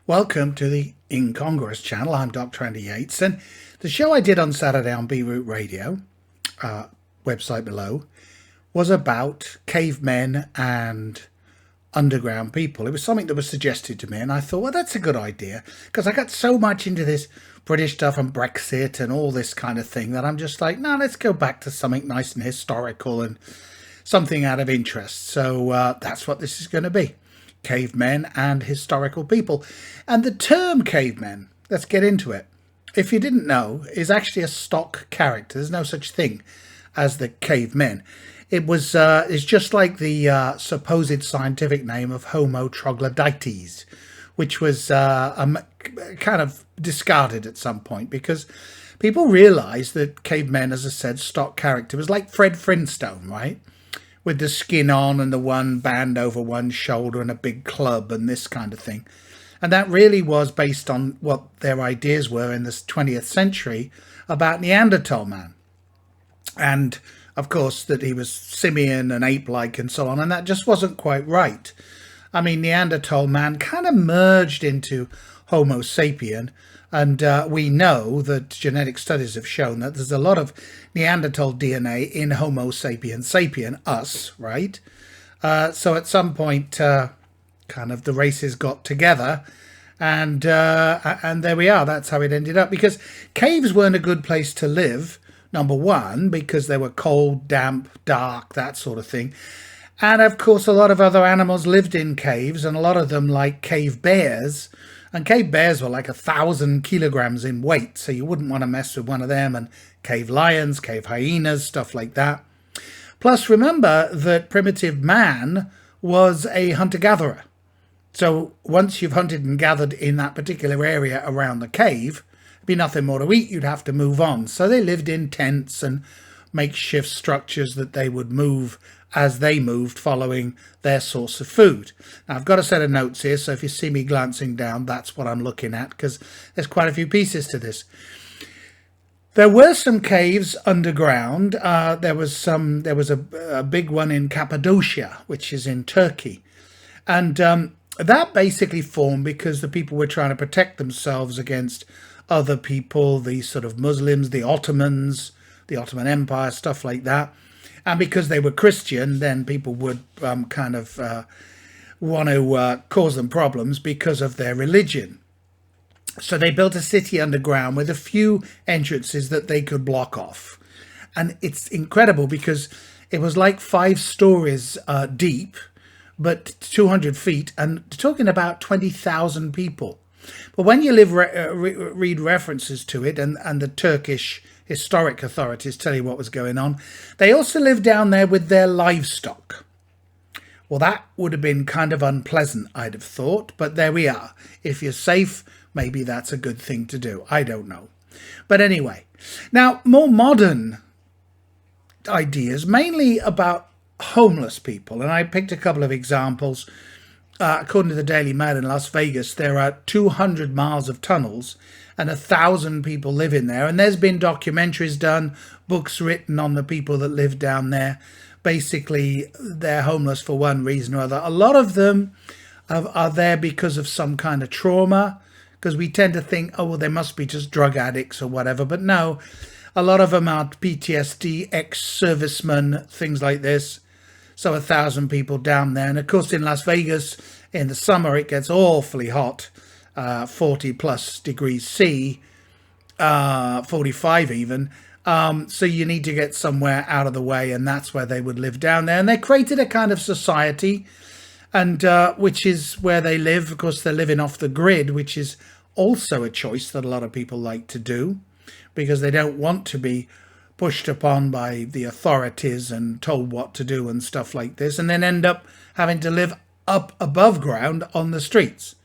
Welcome to the Incongruous channel. I'm Dr. Andy Yates, and the show I did on Saturday on Beirut Radio, website below, was about cavemen and underground people. It was something that was suggested to me, and I thought, well, that's a good idea, because I got so much into this British stuff and Brexit and all this kind of thing that I'm just like, no, let's go back to something nice and historical and something out of interest. So that's what this is going to be. Cavemen and historical people. And the term cavemen, let's get into it, if you didn't know, is actually a stock character. There's no such thing as the cavemen. It's just like the supposed scientific name of Homo troglodytes, which was kind of discarded at some point because people realized that cavemen, as I said, stock character was like Fred Flintstone, right? With the skin on and the one band over one shoulder and a big club and this kind of thing. And that really was based on what their ideas were in the 20th century about Neanderthal man. And of course that he was simian and ape-like and so on, and that just wasn't quite right. I mean, Neanderthal man kind of merged into Homo sapien, and we know that genetic studies have shown that there's a lot of Neanderthal DNA in Homo sapien, us, right? So at some point, kind of the races got together, and there we are. That's how it ended up, because caves weren't a good place to live. Number one, because they were cold, damp, dark, that sort of thing. And of course, a lot of other animals lived in caves, and a lot of them, like cave bears. And cave bears were like 1,000 kilograms in weight, so you wouldn't want to mess with one of them. And cave lions, cave hyenas, stuff like that. Plus, remember that primitive man was a hunter-gatherer. So once you've hunted and gathered in that particular area around the cave, there'd be nothing more to eat, you'd have to move on. So they lived in tents and makeshift structures that they would move as they moved, following their source of food. Now, I've got a set of notes here, so if you see me glancing down, that's what I'm looking at, because there's quite a few pieces to this. There were some caves underground. There was a big one in Cappadocia, which is in Turkey. And that basically formed because the people were trying to protect themselves against other people, the sort of Muslims, the Ottomans, the Ottoman Empire, stuff like that. And because they were Christian, then people would want to cause them problems because of their religion. So they built a city underground with a few entrances that they could block off. And it's incredible because it was like 5 stories deep, but 200 feet, and talking about 20,000 people. But when you read references to it, and the Turkish historic authorities tell you what was going on, they also lived down there with their livestock. Well, that would have been kind of unpleasant, I'd have thought, but there we are. If you're safe, maybe that's a good thing to do. I don't know. But anyway, now more modern ideas, mainly about homeless people, and I picked a couple of examples. According to the Daily Mail in Las Vegas, there are 200 miles of tunnels and 1,000 people live in there. And there's been documentaries done, books written on the people that live down there. Basically, they're homeless for one reason or other. A lot of them are there because of some kind of trauma, because we tend to think, oh, well, they must be just drug addicts or whatever. But no, a lot of them are PTSD, ex-servicemen, things like this. So 1,000 people down there. And of course, in Las Vegas, in the summer, it gets awfully hot, 40 plus degrees C, 45 even. So you need to get somewhere out of the way, and that's where they would live down there. And they created a kind of society, and which is where they live. Of course, they're living off the grid, which is also a choice that a lot of people like to do, because they don't want to be pushed upon by the authorities and told what to do and stuff like this, and then end up having to live up above ground on the streets,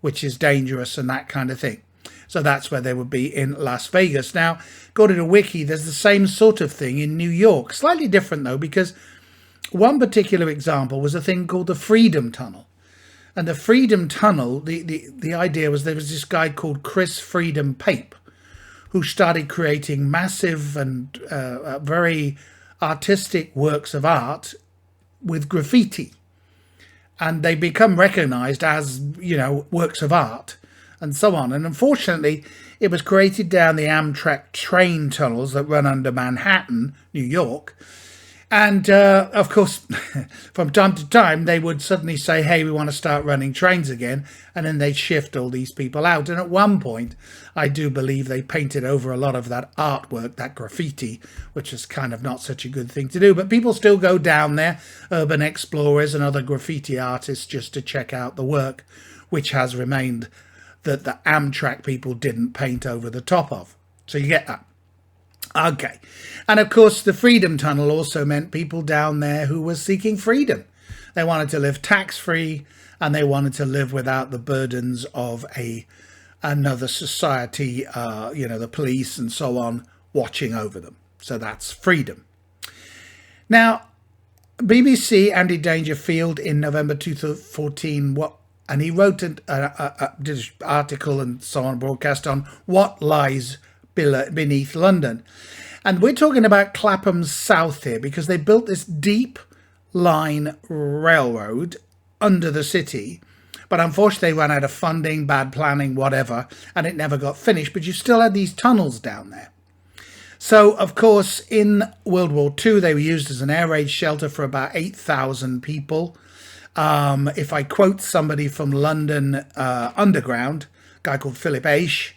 which is dangerous and that kind of thing. So that's where they would be in Las Vegas. Now, according to Wiki, there's the same sort of thing in New York. Slightly different, though, because one particular example was a thing called the Freedom Tunnel. And the Freedom Tunnel, the idea was there was this guy called Chris Freedom Pape, who started creating massive and very artistic works of art with graffiti. And they become recognized as, you know, works of art. and so on. And unfortunately, it was created down the Amtrak train tunnels that run under Manhattan, New York. And of course, from time to time, they would suddenly say, hey, we want to start running trains again. And then they'd shift all these people out. And at one point, I do believe they painted over a lot of that artwork, that graffiti, which is kind of not such a good thing to do. But people still go down there, urban explorers and other graffiti artists, just to check out the work, which has remained that the Amtrak people didn't paint over the top of. So you get that. Okay. And of course, the Freedom Tunnel also meant people down there who were seeking freedom. They wanted to live tax-free, and they wanted to live without the burdens of another society, the police and so on, watching over them. So that's freedom. Now, BBC Andy Dangerfield in November 2014, and he wrote an article and so on, broadcast on what lies beneath London. And we're talking about Clapham South here, because they built this deep line railroad under the city, but unfortunately they ran out of funding, bad planning, whatever, and it never got finished. But you still had these tunnels down there. So of course in World War II they were used as an air raid shelter for about 8,000 people. If I quote somebody from London Underground, a guy called Philip Aish,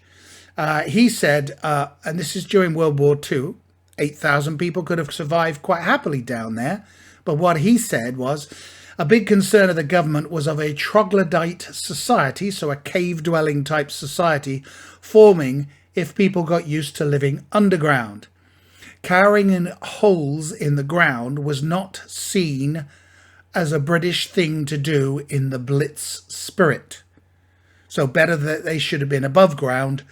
he said, and this is during World War II, 8,000 people could have survived quite happily down there. But what he said was a big concern of the government was of a troglodyte society, so a cave-dwelling type society, forming if people got used to living underground. Cowering in holes in the ground was not seen as a British thing to do in the Blitz spirit. So better that they should have been above ground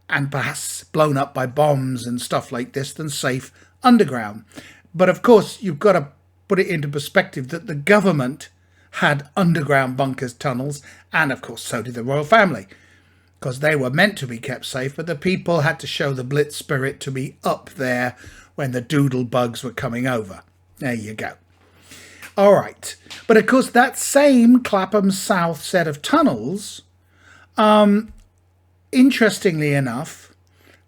and perhaps blown up by bombs and stuff like this than safe underground. But of course, you've got to put it into perspective that the government had underground bunkers, tunnels, and of course so did the royal family, because they were meant to be kept safe, but the people had to show the Blitz spirit to be up there when the doodle bugs were coming over. There you go. All right. But of course, that same Clapham South set of tunnels, interestingly enough,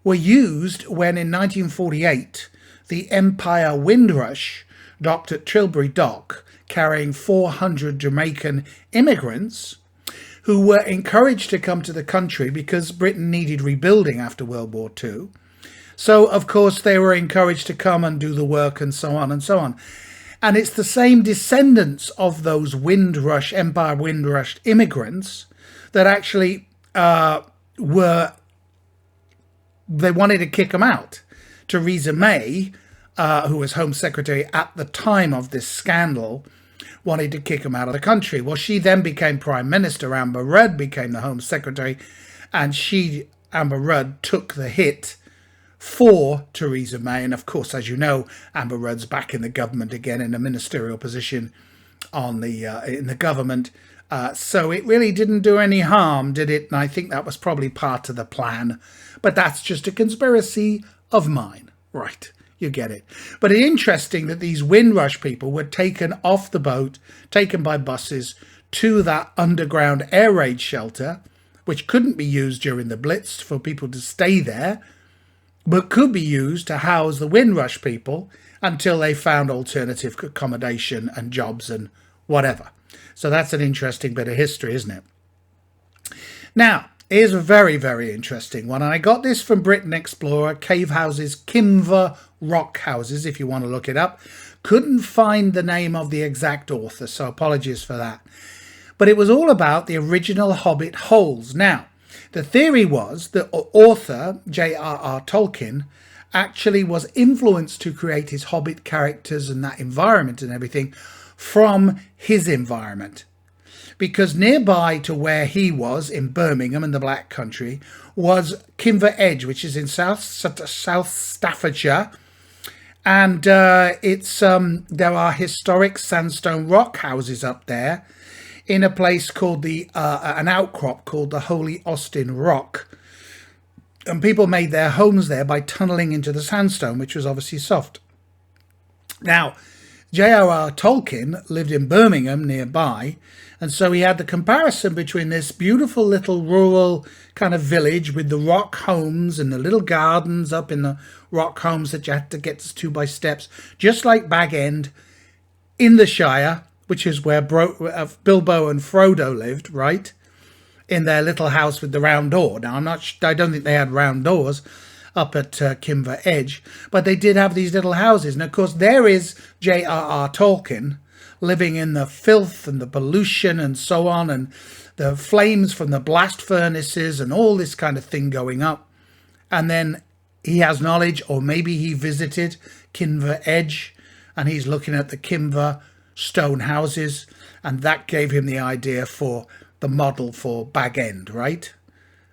were used when in 1948 the Empire Windrush docked at Tilbury Dock, carrying 400 Jamaican immigrants who were encouraged to come to the country because Britain needed rebuilding after World War II. So, of course, they were encouraged to come and do the work and so on and so on. And it's the same descendants of those Empire Windrush immigrants that actually they wanted to kick them out. Theresa May, who was Home Secretary at the time of this scandal, wanted to kick him out of the country. Well, she then became Prime Minister. Amber Rudd became the Home Secretary, and Amber Rudd, took the hit for Theresa May. And of course, as you know, Amber Rudd's back in the government again in a ministerial position in the government. So it really didn't do any harm, did it? And I think that was probably part of the plan. But that's just a conspiracy of mine. Right. You get it. But it's interesting that these Windrush people were taken off the boat, taken by buses to that underground air raid shelter, which couldn't be used during the Blitz for people to stay there, but could be used to house the Windrush people until they found alternative accommodation and jobs and whatever. So that's an interesting bit of history, isn't it? Now, here's a very, very interesting one. And I got this from Britain Explorer, Cave Houses, Kimber Rock Houses, if you want to look it up. Couldn't find the name of the exact author, so apologies for that. But it was all about the original Hobbit holes. Now, the theory was that author J.R.R. Tolkien actually was influenced to create his Hobbit characters and that environment and everything from his environment. Because nearby to where he was in Birmingham in the Black Country was Kimber Edge, which is in South Staffordshire. And there are historic sandstone rock houses up there in a place called an outcrop called the Holy Austin Rock. And people made their homes there by tunnelling into the sandstone, which was obviously soft. Now, J.R.R. Tolkien lived in Birmingham nearby, and so he had the comparison between this beautiful little rural kind of village with the rock homes and the little gardens up in the rock homes that you had to get to by steps, just like Bag End in the Shire, which is where Bilbo and Frodo lived, right? In their little house with the round door. Now, I don't think they had round doors up at Kimber Edge, but they did have these little houses. And of course, there is J.R.R. Tolkien living in the filth and the pollution and so on, and the flames from the blast furnaces and all this kind of thing going up. And then he has knowledge, or maybe he visited Kimber Edge and he's looking at the Kimber stone houses, and that gave him the idea for the model for Bag End, right?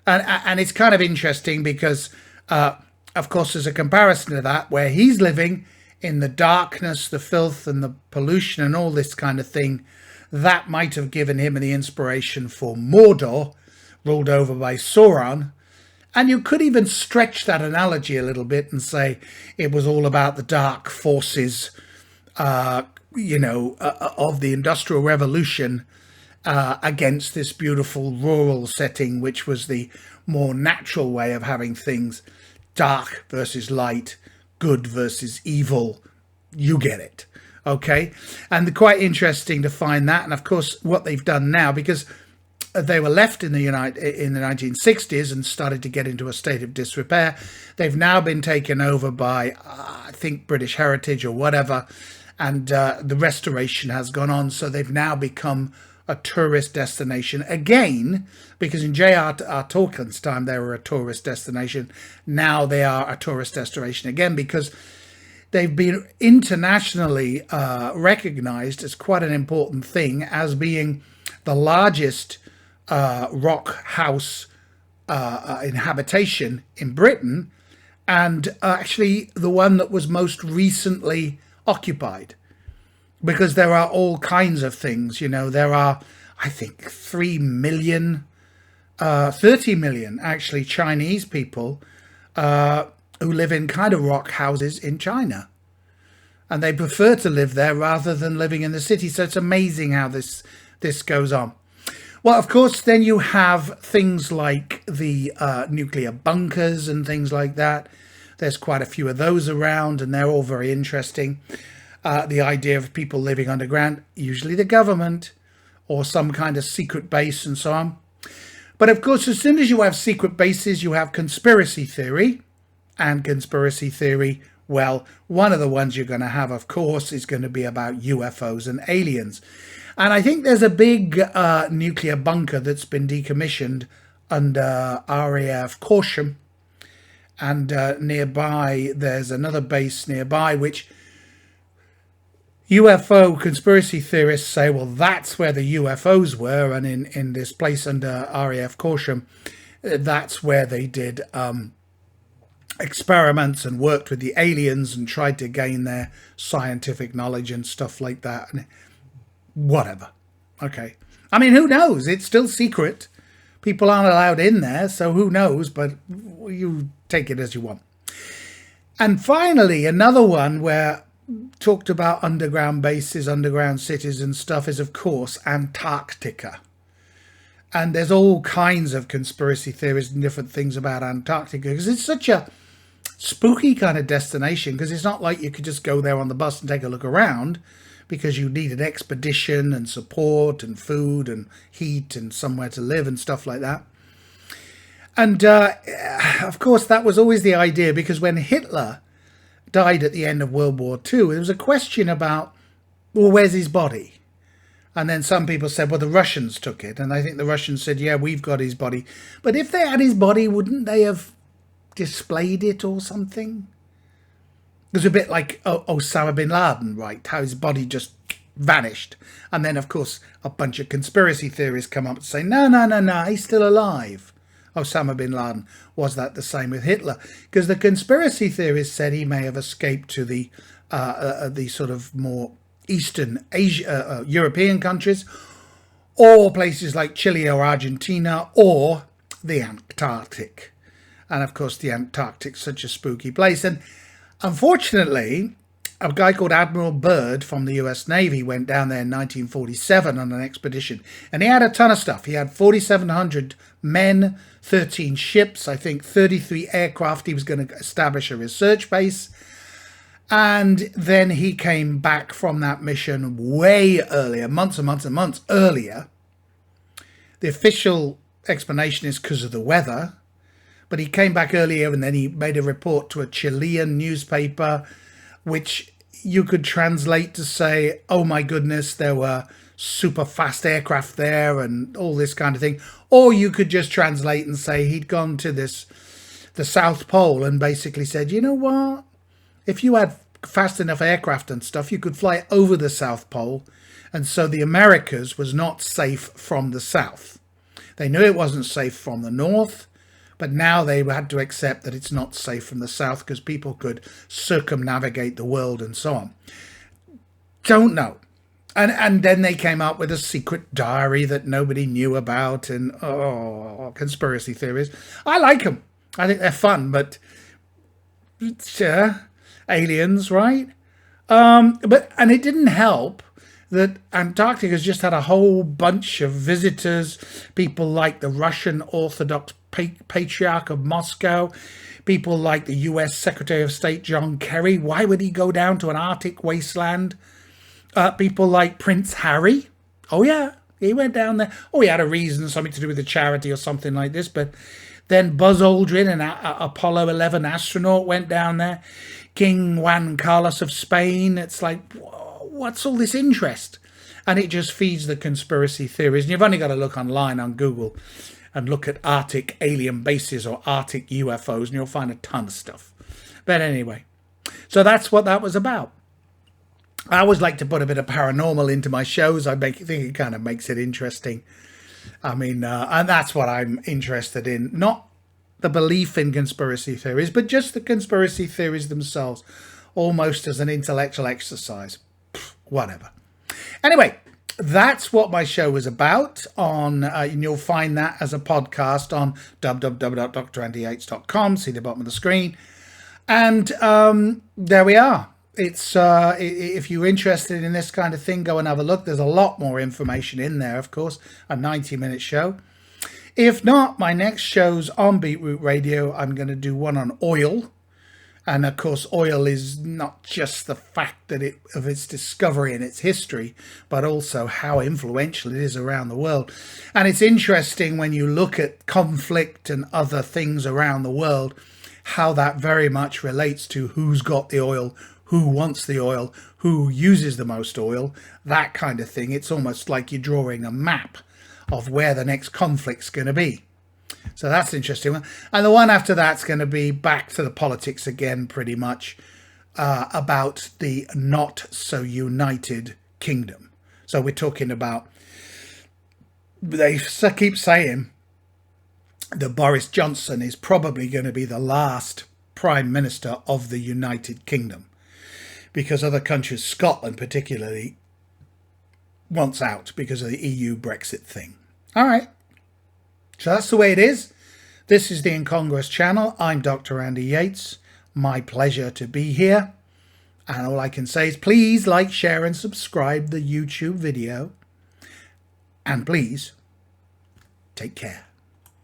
And it's kind of interesting because of course, there's a comparison to that where he's living in the darkness, the filth and the pollution and all this kind of thing. That might have given him the inspiration for Mordor, ruled over by Sauron. And you could even stretch that analogy a little bit and say it was all about the dark forces, of the Industrial Revolution against this beautiful rural setting, which was the more natural way of having things. Dark versus light, good versus evil. You get it. Okay. And quite interesting to find that. And of course, what they've done now, because they were left in the 1960s and started to get into a state of disrepair, they've now been taken over by, I think, British Heritage or whatever. And the restoration has gone on. So they've now become a tourist destination again, because in J.R.R. Tolkien's time they were a tourist destination. Now they are a tourist destination again, because they've been internationally recognized as quite an important thing, as being the largest rock house habitation in Britain, and actually the one that was most recently occupied. Because there are all kinds of things, there are, I think, 30 million actually Chinese people who live in kind of rock houses in China. And they prefer to live there rather than living in the city. So it's amazing how this goes on. Well, of course, then you have things like the nuclear bunkers and things like that. There's quite a few of those around, and they're all very interesting. The idea of people living underground, usually the government or some kind of secret base and so on. But of course, as soon as you have secret bases, you have conspiracy theory. And conspiracy theory, well, one of the ones you're going to have, of course, is going to be about UFOs and aliens. And I think there's a big nuclear bunker that's been decommissioned under RAF Caution. And nearby, there's another base nearby, which UFO conspiracy theorists say, well, that's where the UFOs were. And in this place under RAF Caution, that's where they did experiments and worked with the aliens and tried to gain their scientific knowledge and stuff like that. And whatever. Okay. I mean, who knows? It's still secret. People aren't allowed in there, so who knows? But you take it as you want. And finally, another one where talked about underground bases, underground cities and stuff is, of course, Antarctica. And there's all kinds of conspiracy theories and different things about Antarctica, because it's such a spooky kind of destination, because it's not like you could just go there on the bus and take a look around, because you need an expedition and support and food and heat and somewhere to live and stuff like that. And of course, that was always the idea, because when Hitler died at the end of World War II, there was a question about, well, where's his body? And then some people said, well, the Russians took it. And I think the Russians said, yeah, we've got his body. But if they had his body, wouldn't they have displayed it or something? It was a bit like Osama bin Laden, right? How his body just vanished. And then, of course, a bunch of conspiracy theories come up and say, no, he's still alive. Osama bin Laden. Was that the same with Hitler? Because the conspiracy theorists said he may have escaped to the sort of more Eastern Asia, European countries, or places like Chile or Argentina, or the Antarctic. And of course, the Antarctic's such a spooky place. And unfortunately, a guy called Admiral Byrd from the US Navy went down there in 1947 on an expedition, and he had a ton of stuff. He had 4,700 men, 13 ships, I think 33 aircraft. He was going to establish a research base. And then he came back from that mission way earlier, months and months and months earlier. The official explanation is because of the weather, but he came back earlier and then he made a report to a Chilean newspaper, which you could translate to say, oh my goodness, there were super fast aircraft there and all this kind of thing. Or you could just translate and say he'd gone to the South Pole and basically said, you know what? If you had fast enough aircraft and stuff, you could fly over the South Pole. And so the Americas was not safe from the South. They knew it wasn't safe from the North, but now they had to accept that it's not safe from the South because people could circumnavigate the world and so on. Don't know. And then they came up with a secret diary that nobody knew about, and conspiracy theories. I like them. I think they're fun, but aliens, right? And it didn't help that Antarctica's just had a whole bunch of visitors, people like the Russian Orthodox Patriarch of Moscow, people like the US Secretary of State John Kerry. Why would he go down to an Arctic wasteland? People like Prince Harry. Oh yeah, he went down there. Oh, he had a reason, something to do with the charity or something like this. But then Buzz Aldrin, an Apollo 11 astronaut, went down there. King Juan Carlos of Spain. It's like, what's all this interest? And it just feeds the conspiracy theories. And you've only got to look online on Google and look at Arctic alien bases or Arctic UFOs, and you'll find a ton of stuff. But anyway, so that's what that was about. I always like to put a bit of paranormal into my shows. I think it kind of makes it interesting. I mean, and that's what I'm interested in. Not the belief in conspiracy theories, but just the conspiracy theories themselves, almost as an intellectual exercise. Whatever. Anyway, that's what my show was about. And you'll find that as a podcast on www.drandyyates.com. See the bottom of the screen. And there we are. It's if you're interested in this kind of thing, go and have a look. There's a lot more information in there, of course, a 90-minute show. If not, my next show's on Beetroot Radio. I'm going to do one on oil. And of course, oil is not just the fact that of its discovery and its history, but also how influential it is around the world. And it's interesting when you look at conflict and other things around the world, how that very much relates to who's got the oil, who wants the oil, who uses the most oil, that kind of thing. It's almost like you're drawing a map of where the next conflict's going to be. So that's interesting. And the one after that's going to be back to the politics again, pretty much, about the not so united kingdom. So we're talking about, they keep saying that Boris Johnson is probably going to be the last Prime Minister of the United Kingdom, because other countries, Scotland particularly, wants out because of the EU Brexit thing. All right. So that's the way it is. This is the Incongruous channel. I'm Dr. Andy Yates. My pleasure to be here. And all I can say is please like, share and subscribe the YouTube video. And please take care.